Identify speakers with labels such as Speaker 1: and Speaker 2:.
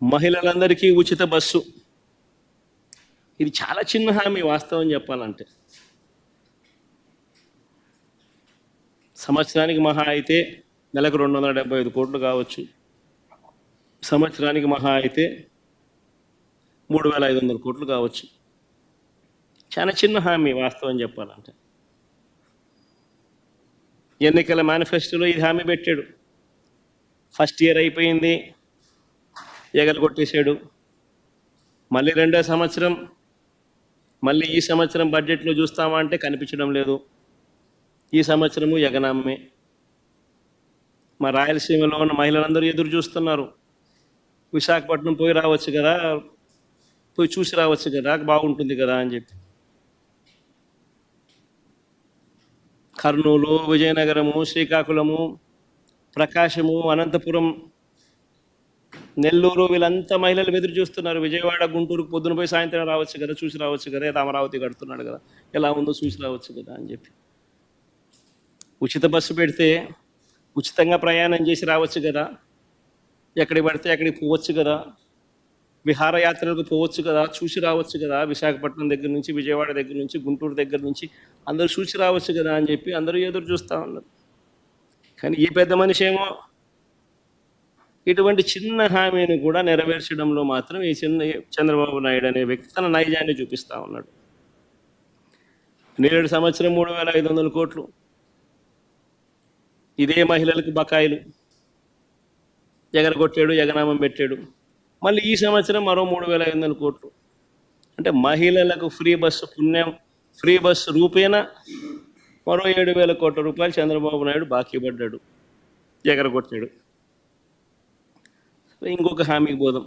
Speaker 1: మహిళలందరికీ ఉచిత బస్సు. ఇది చాలా చిన్న హామీ వాస్తవం చెప్పాలంటే. సంవత్సరానికి మహా అయితే నెలకు 275 కోట్లు కావచ్చు. సంవత్సరానికి మహా అయితే 3500 కోట్లు కావచ్చు. చాలా చిన్న హామీ వాస్తవం చెప్పాలంటే. ఎన్నికల మేనిఫెస్టోలో ఇది హామీ పెట్టాడు. ఫస్ట్ ఇయర్ అయిపోయింది, ఎగరగొట్టేశాడు. మళ్ళీ రెండో సంవత్సరం, మళ్ళీ ఈ సంవత్సరం బడ్జెట్లో చూస్తామా అంటే కనిపించడం లేదు. ఈ సంవత్సరము ఎగనామే. మా రాయలసీమలో ఉన్న మహిళలందరూ ఎదురు చూస్తున్నారు. విశాఖపట్నం పోయి రావచ్చు కదా, పోయి చూసి రావచ్చు కదా, బాగుంటుంది కదా అని చెప్పి. కర్నూలు, విజయనగరము, శ్రీకాకుళము, ప్రకాశము, అనంతపురం, నెల్లూరు వీళ్ళంతా మహిళలు ఎదురు చూస్తున్నారు. విజయవాడ, గుంటూరుకు పొద్దున పోయి సాయంత్రం రావచ్చు కదా, చూసి రావచ్చు కదా, ఏదో అమరావతి కడుతున్నాడు కదా, ఎలా ఉందో చూసి రావచ్చు కదా అని చెప్పి. ఉచిత బస్సు పెడితే ఉచితంగా ప్రయాణం చేసి రావచ్చు కదా, ఎక్కడికి పడితే అక్కడికి పోవచ్చు కదా, విహారయాత్రలకు పోవచ్చు కదా, చూసి రావచ్చు కదా, విశాఖపట్నం దగ్గర నుంచి, విజయవాడ దగ్గర నుంచి, గుంటూరు దగ్గర నుంచి అందరూ చూసి రావచ్చు కదా అని చెప్పి అందరూ ఎదురు చూస్తూ ఉన్నారు. కానీ ఈ పెద్ద మనిషి ఏమో ఇటువంటి చిన్న హామీని కూడా నెరవేర్చడంలో మాత్రం ఈ చంద్రబాబు నాయుడు అనే వ్యక్తి తన నైజాన్ని చూపిస్తూ ఉన్నాడు. నేడు సంవత్సరం 3500 కోట్లు ఇదే మహిళలకు బకాయిలు ఎగరగొట్టాడు, ఎగనామం పెట్టాడు. మళ్ళీ ఈ సంవత్సరం మరో 3500 కోట్లు. అంటే మహిళలకు ఫ్రీ బస్సు పుణ్యం, ఫ్రీ బస్సు రూపేణా మరో 7000 కోట్ల రూపాయలు చంద్రబాబు నాయుడు బాకీ పడ్డాడు, ఎగరగొట్టాడు. ఇంకొక హామీకి పోదాం.